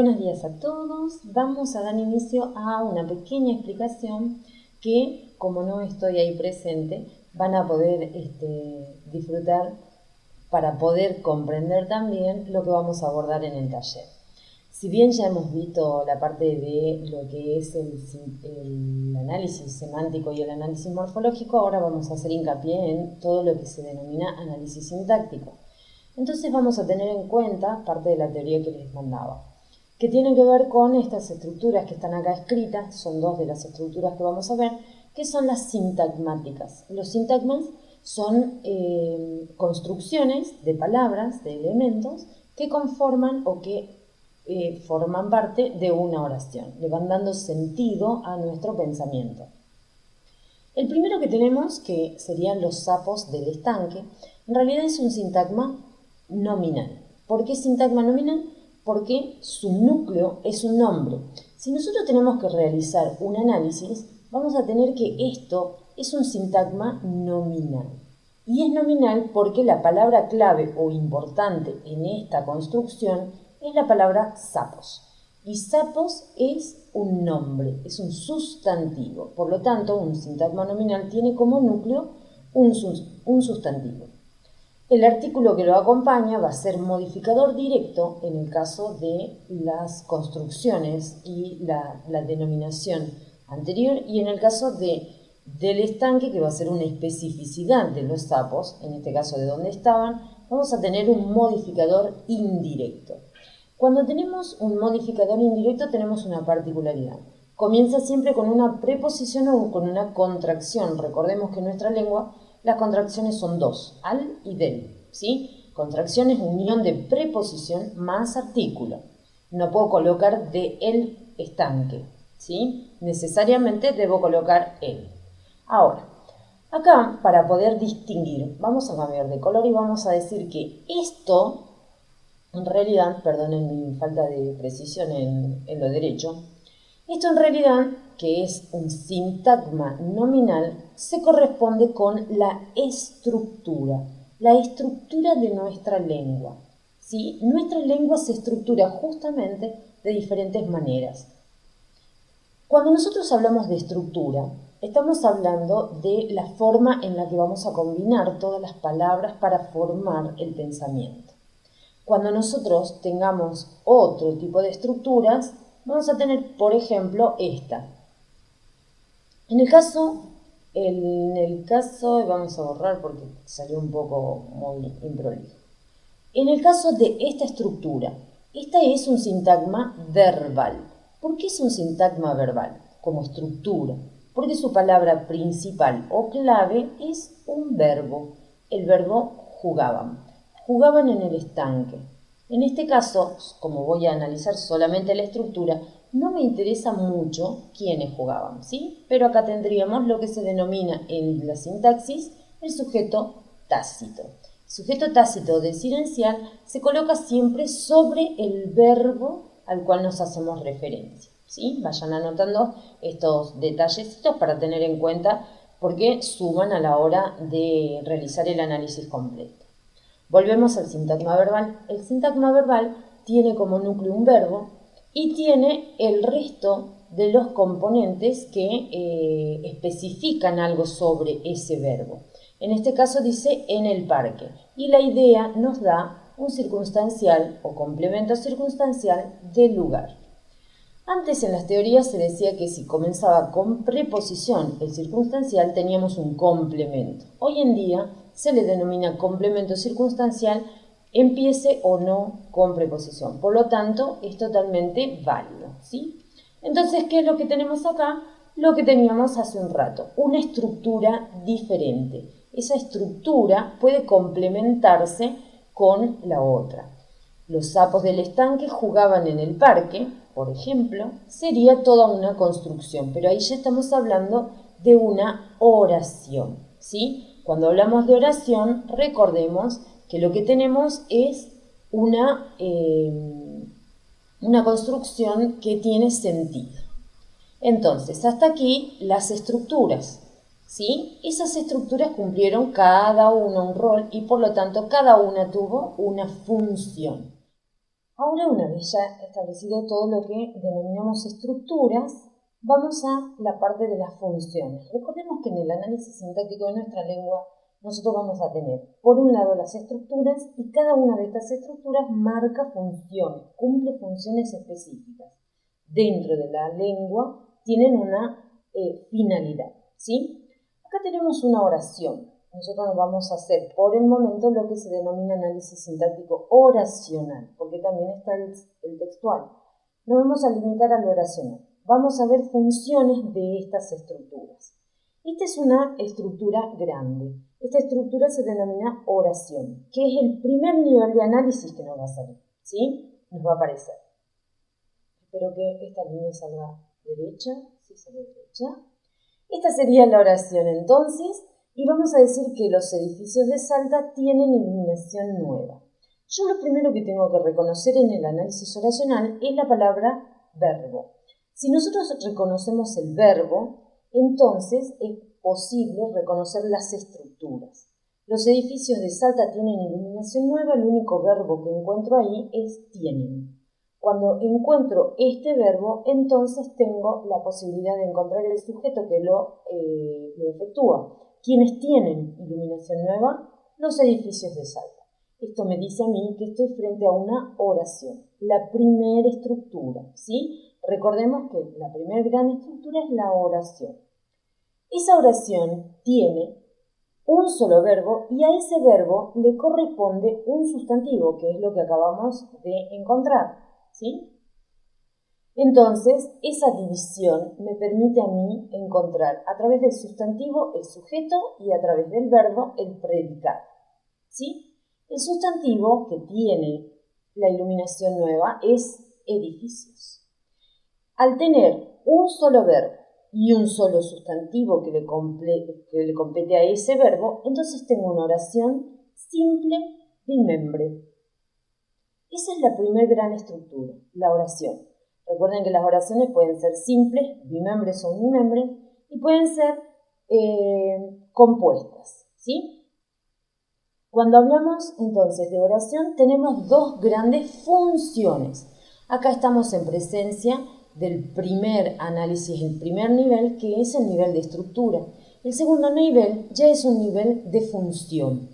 Buenos días a todos. Vamos a dar inicio a una pequeña explicación que, como no estoy ahí presente, van a poder disfrutar para poder comprender también lo que vamos a abordar en el taller. Si bien ya hemos visto la parte de lo que es el análisis semántico y el análisis morfológico, ahora vamos a hacer hincapié en todo lo que se denomina análisis sintáctico. Entonces vamos a tener en cuenta parte de la teoría que les mandaba, que tiene que ver con estas estructuras que están acá escritas. Son dos de las estructuras que vamos a ver, que son las sintagmáticas. Los sintagmas son construcciones de palabras, de elementos, que conforman o que forman parte de una oración, le van dando sentido a nuestro pensamiento. El primero que tenemos, que serían los sapos del estanque, en realidad es un sintagma nominal. ¿Por qué sintagma nominal? Porque su núcleo es un nombre. Si nosotros tenemos que realizar un análisis, vamos a tener que esto es un sintagma nominal. Y es nominal porque la palabra clave o importante en esta construcción es la palabra sapos. Y sapos es un nombre, es un sustantivo. Por lo tanto, un sintagma nominal tiene como núcleo un sustantivo. El artículo que lo acompaña va a ser modificador directo en el caso de las construcciones y la denominación anterior, y en el caso del estanque, que va a ser una especificidad de los sapos, en este caso de dónde estaban, vamos a tener un modificador indirecto. Cuando tenemos un modificador indirecto tenemos una particularidad. Comienza siempre con una preposición o con una contracción. Recordemos que en nuestra lengua las contracciones son dos, al y del, ¿sí? Contracción es unión de preposición más artículo. No puedo colocar de el estanque, ¿sí? Necesariamente debo colocar el. Ahora, acá, para poder distinguir, vamos a cambiar de color y vamos a decir que esto, en realidad, perdonen mi falta de precisión en lo derecho, esto en realidad, que es un sintagma nominal, se corresponde con la estructura de nuestra lengua, ¿sí? Nuestra lengua se estructura justamente de diferentes maneras. Cuando nosotros hablamos de estructura, estamos hablando de la forma en la que vamos a combinar todas las palabras para formar el pensamiento. Cuando nosotros tengamos otro tipo de estructuras, vamos a tener, por ejemplo, esta. En el caso, vamos a borrar porque salió un poco muy improlijo. En el caso de esta estructura, esta es un sintagma verbal. ¿Por qué es un sintagma verbal como estructura? Porque su palabra principal o clave es un verbo, el verbo jugaban. Jugaban en el estanque. En este caso, como voy a analizar solamente la estructura, no me interesa mucho quiénes jugaban, ¿sí? Pero acá tendríamos lo que se denomina en la sintaxis el sujeto tácito. El sujeto tácito desidencial se coloca siempre sobre el verbo al cual nos hacemos referencia, ¿sí? Vayan anotando estos detallecitos para tener en cuenta porque suman a la hora de realizar el análisis completo. Volvemos al sintagma verbal. El sintagma verbal tiene como núcleo un verbo y tiene el resto de los componentes que especifican algo sobre ese verbo. En este caso dice en el parque, y la idea nos da un circunstancial o complemento circunstancial del lugar. Antes en las teorías se decía que si comenzaba con preposición el circunstancial teníamos un complemento. Hoy en día se le denomina complemento circunstancial, empiece o no con preposición. Por lo tanto, es totalmente válido, ¿sí? Entonces, ¿qué es lo que tenemos acá? Lo que teníamos hace un rato, una estructura diferente. Esa estructura puede complementarse con la otra. Los sapos del estanque jugaban en el parque, por ejemplo, sería toda una construcción, pero ahí ya estamos hablando de una oración, ¿sí? Cuando hablamos de oración, recordemos que lo que tenemos es una construcción que tiene sentido. Entonces, hasta aquí las estructuras, ¿sí? Esas estructuras cumplieron cada una un rol y por lo tanto cada una tuvo una función. Ahora, una vez ya establecido todo lo que denominamos estructuras, vamos a la parte de las funciones. Recordemos que en el análisis sintáctico de nuestra lengua nosotros vamos a tener, por un lado, las estructuras y cada una de estas estructuras marca funciones, cumple funciones específicas. Dentro de la lengua tienen una finalidad, ¿sí? Acá tenemos una oración. Nosotros nos vamos a hacer por el momento lo que se denomina análisis sintáctico oracional, porque también está el textual. Nos vamos a limitar al oracional. Vamos a ver funciones de estas estructuras. Esta es una estructura grande. Esta estructura se denomina oración, que es el primer nivel de análisis que nos va a salir, ¿sí? Nos va a aparecer. Espero que esta línea salga derecha. Sí, sale derecha. Esta sería la oración entonces. Y vamos a decir que los edificios de Salta tienen iluminación nueva. Yo lo primero que tengo que reconocer en el análisis oracional es la palabra verbo. Si nosotros reconocemos el verbo, entonces es posible reconocer las estructuras. Los edificios de Salta tienen iluminación nueva, el único verbo que encuentro ahí es tienen. Cuando encuentro este verbo, entonces tengo la posibilidad de encontrar el sujeto que lo efectúa. ¿Quiénes tienen iluminación nueva? Los edificios de Salta. Esto me dice a mí que estoy frente a una oración, la primera estructura, ¿sí? Recordemos que la primera gran estructura es la oración. Esa oración tiene un solo verbo y a ese verbo le corresponde un sustantivo, que es lo que acabamos de encontrar, ¿sí? Entonces, esa división me permite a mí encontrar a través del sustantivo el sujeto y a través del verbo el predicado, ¿sí? El sustantivo que tiene la iluminación nueva es edificios. Al tener un solo verbo y un solo sustantivo que le compete a ese verbo, entonces tengo una oración simple bimembre. Esa es la primera gran estructura, la oración. Recuerden que las oraciones pueden ser simples, bimembres o unimembres, y pueden ser compuestas, ¿sí? Cuando hablamos entonces de oración, tenemos dos grandes funciones. Acá estamos en presencia del primer análisis, el primer nivel, que es el nivel de estructura. El segundo nivel ya es un nivel de función.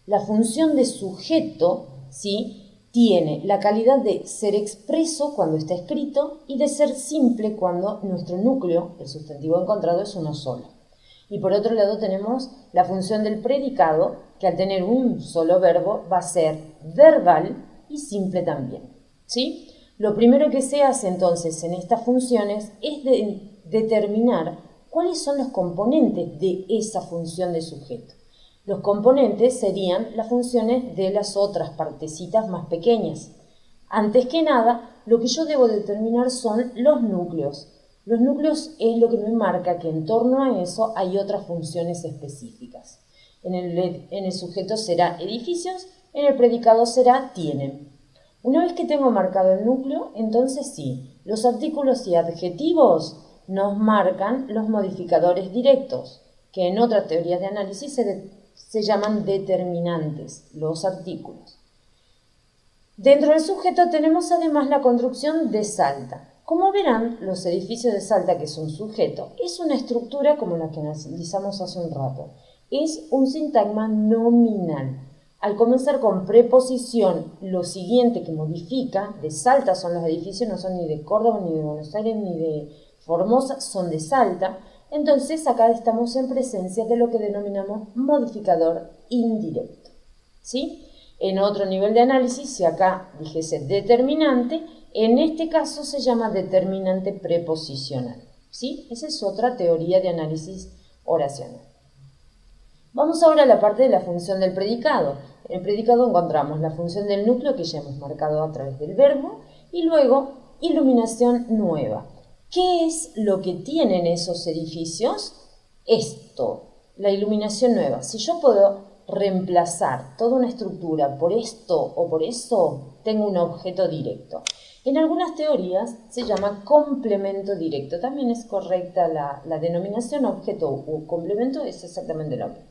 La función de sujeto, ¿sí?, tiene la calidad de ser expreso cuando está escrito y de ser simple cuando nuestro núcleo, el sustantivo encontrado, es uno solo. Y por otro lado tenemos la función del predicado, que al tener un solo verbo va a ser verbal y simple también, ¿sí? Lo primero que se hace entonces en estas funciones es determinar cuáles son los componentes de esa función de sujeto. Los componentes serían las funciones de las otras partecitas más pequeñas. Antes que nada, lo que yo debo determinar son los núcleos. Los núcleos es lo que me marca que en torno a eso hay otras funciones específicas. En el sujeto será edificios, en el predicado será tienen. Una vez que tengo marcado el núcleo, entonces sí, los artículos y adjetivos nos marcan los modificadores directos, que en otras teorías de análisis se llaman determinantes, los artículos. Dentro del sujeto tenemos además la construcción de Salta. Como verán, los edificios de Salta, que es un sujeto, es una estructura como la que analizamos hace un rato. Es un sintagma nominal. Al comenzar con preposición, lo siguiente que modifica, de Salta son los edificios, no son ni de Córdoba, ni de Buenos Aires, ni de Formosa, son de Salta. Entonces acá estamos en presencia de lo que denominamos modificador indirecto, ¿sí? En otro nivel de análisis, si acá dijese determinante, en este caso se llama determinante preposicional, ¿sí? Esa es otra teoría de análisis oracional. Vamos ahora a la parte de la función del predicado. En el predicado encontramos la función del núcleo que ya hemos marcado a través del verbo y luego iluminación nueva. ¿Qué es lo que tienen esos edificios? Esto, la iluminación nueva. Si yo puedo reemplazar toda una estructura por esto o por eso, tengo un objeto directo. En algunas teorías se llama complemento directo. También es correcta la denominación objeto o complemento, es exactamente lo mismo.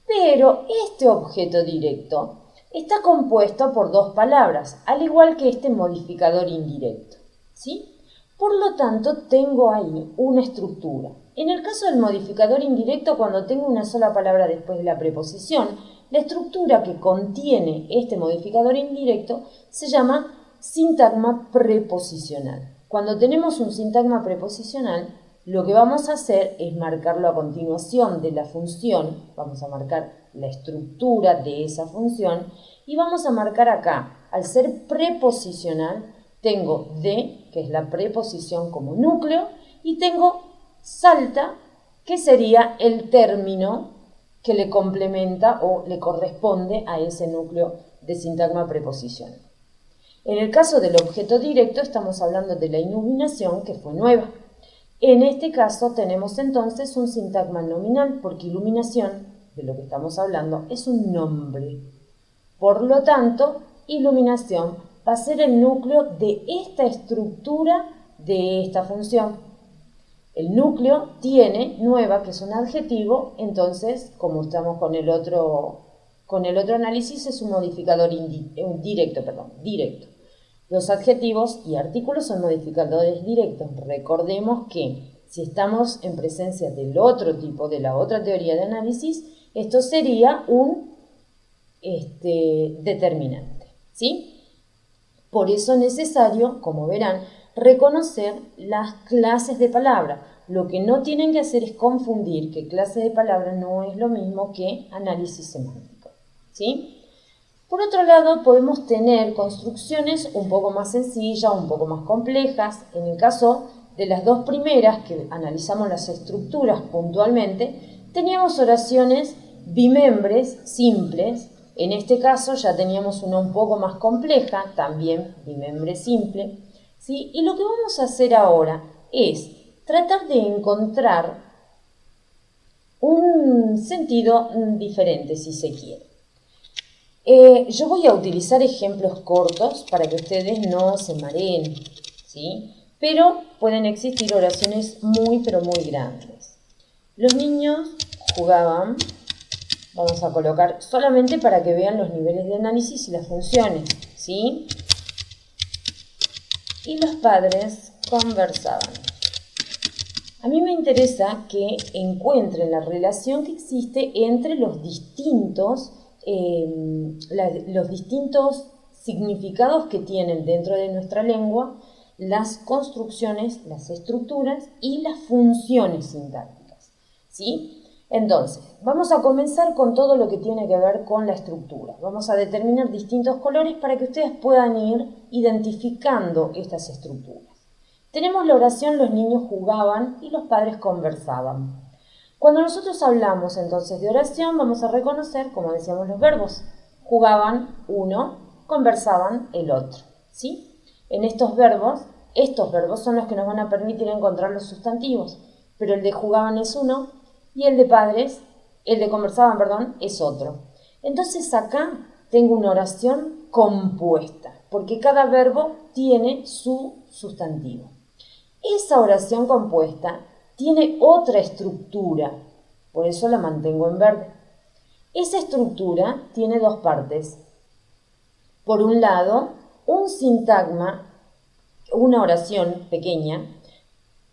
Pero este objeto directo está compuesto por dos palabras, al igual que este modificador indirecto, ¿sí? Por lo tanto, tengo ahí una estructura. En el caso del modificador indirecto, cuando tengo una sola palabra después de la preposición, la estructura que contiene este modificador indirecto se llama sintagma preposicional. Cuando tenemos un sintagma preposicional, lo que vamos a hacer es marcarlo a continuación de la función, vamos a marcar la estructura de esa función y vamos a marcar acá, al ser preposicional, tengo de, que es la preposición como núcleo, y tengo salta, que sería el término que le complementa o le corresponde a ese núcleo de sintagma preposicional. En el caso del objeto directo estamos hablando de la iluminación, que fue nueva. En este caso tenemos entonces un sintagma nominal, porque iluminación, de lo que estamos hablando, es un nombre. Por lo tanto, iluminación va a ser el núcleo de esta estructura de esta función. El núcleo tiene nueva, que es un adjetivo, entonces, como estamos con el otro análisis, es un modificador directo. Los adjetivos y artículos son modificadores directos. Recordemos que si estamos en presencia del otro tipo, de la otra teoría de análisis, esto sería un determinante, ¿sí? Por eso es necesario, como verán, reconocer las clases de palabra. Lo que no tienen que hacer es confundir que clase de palabra no es lo mismo que análisis semántico, ¿sí? Por otro lado, podemos tener construcciones un poco más sencillas, un poco más complejas. En el caso de las dos primeras, que analizamos las estructuras puntualmente, teníamos oraciones bimembres simples. En este caso ya teníamos una un poco más compleja, también bimembre simple, ¿sí? Y lo que vamos a hacer ahora es tratar de encontrar un sentido diferente, si se quiere. Yo voy a utilizar ejemplos cortos para que ustedes no se mareen, ¿sí? Pero pueden existir oraciones pero muy grandes. Los niños jugaban, vamos a colocar solamente para que vean los niveles de análisis y las funciones, ¿sí? Y los padres conversaban. A mí me interesa que encuentren la relación que existe entre los distintos significados que tienen dentro de nuestra lengua las construcciones, las estructuras y las funciones sintácticas, ¿sí? Entonces, vamos a comenzar con todo lo que tiene que ver con la estructura. Vamos a determinar distintos colores para que ustedes puedan ir identificando estas estructuras. Tenemos la oración los niños jugaban y los padres conversaban. Cuando nosotros hablamos entonces de oración, vamos a reconocer, como decíamos, los verbos. Jugaban uno, conversaban el otro, ¿sí? En estos verbos son los que nos van a permitir encontrar los sustantivos, pero el de jugaban es uno y el de conversaban, es otro. Entonces acá tengo una oración compuesta, porque cada verbo tiene su sustantivo. Esa oración compuesta tiene otra estructura, por eso la mantengo en verde. Esa estructura tiene dos partes. Por un lado, un sintagma, una oración pequeña,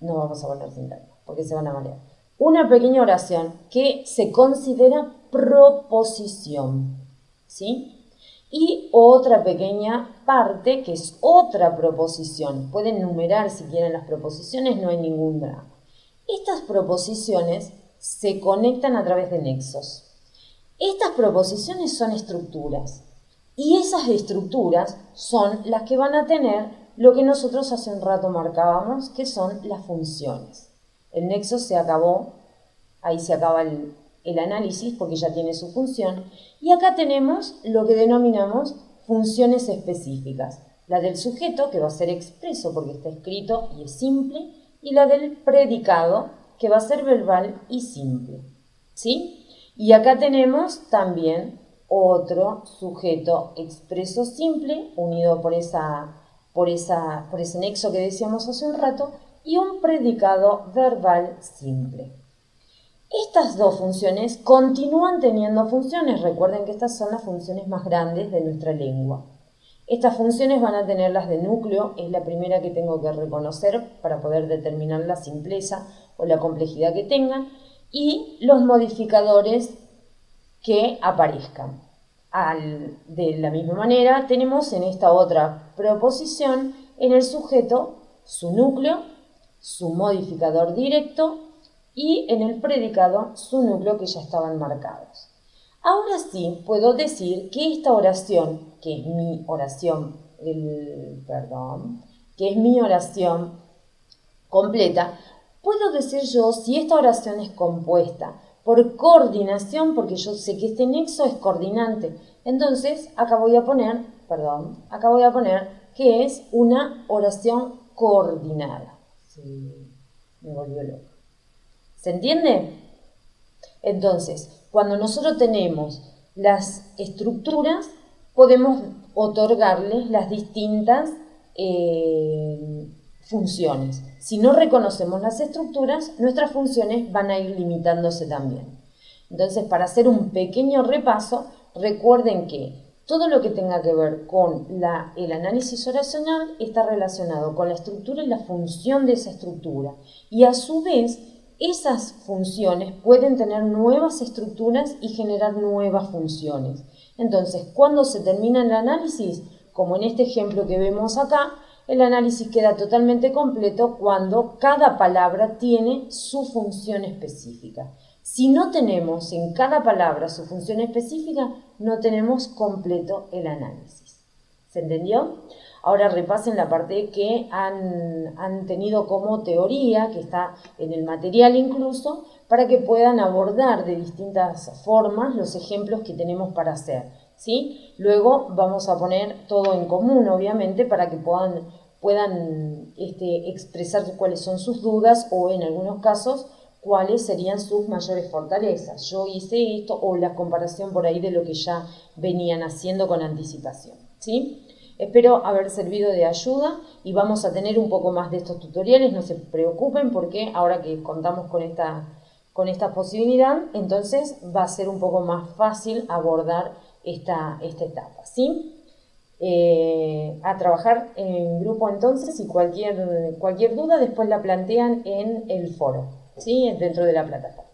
no vamos a poner sintagma porque se van a marear, una pequeña oración que se considera proposición, ¿sí? Y otra pequeña parte que es otra proposición. Pueden numerar si quieren las proposiciones, no hay ningún drama. Estas proposiciones se conectan a través de nexos. Estas proposiciones son estructuras y esas estructuras son las que van a tener lo que nosotros hace un rato marcábamos, que son las funciones. El nexo se acabó, ahí se acaba el análisis porque ya tiene su función y acá tenemos lo que denominamos funciones específicas. La del sujeto, que va a ser expreso porque está escrito y es simple, y la del predicado, que va a ser verbal y simple, ¿sí? Y acá tenemos también otro sujeto expreso simple, unido por ese nexo que decíamos hace un rato, y un predicado verbal simple. Estas dos funciones continúan teniendo funciones. Recuerden que estas son las funciones más grandes de nuestra lengua. Estas funciones van a tener las de núcleo, es la primera que tengo que reconocer para poder determinar la simpleza o la complejidad que tengan, y los modificadores que aparezcan. De la misma manera, tenemos en esta otra proposición en el sujeto su núcleo, su modificador directo y en el predicado su núcleo, que ya estaban marcados. Ahora sí puedo decir que esta oración, que es mi oración, completa, puedo decir yo si esta oración es compuesta por coordinación, porque yo sé que este nexo es coordinante. Entonces, acá voy a poner que es una oración coordinada. Sí, me volvió loca. ¿Se entiende? Entonces, cuando nosotros tenemos las estructuras, podemos otorgarles las distintas funciones. Si no reconocemos las estructuras, nuestras funciones van a ir limitándose también. Entonces, para hacer un pequeño repaso, recuerden que todo lo que tenga que ver con el análisis oracional está relacionado con la estructura y la función de esa estructura. Y a su vez, esas funciones pueden tener nuevas estructuras y generar nuevas funciones. Entonces, cuando se termina el análisis, como en este ejemplo que vemos acá, el análisis queda totalmente completo cuando cada palabra tiene su función específica. Si no tenemos en cada palabra su función específica, no tenemos completo el análisis. ¿Se entendió? Ahora repasen la parte que han tenido como teoría, que está en el material incluso, para que puedan abordar de distintas formas los ejemplos que tenemos para hacer, ¿sí? Luego vamos a poner todo en común, obviamente, para que puedan expresar cuáles son sus dudas o, en algunos casos, cuáles serían sus mayores fortalezas. Yo hice esto, o la comparación por ahí de lo que ya venían haciendo con anticipación, ¿sí? Espero haber servido de ayuda y vamos a tener un poco más de estos tutoriales, no se preocupen, porque ahora que contamos con esta posibilidad, entonces va a ser un poco más fácil abordar esta etapa, ¿sí? A trabajar en grupo entonces, y cualquier duda después la plantean en el foro, ¿sí? Dentro de la plataforma.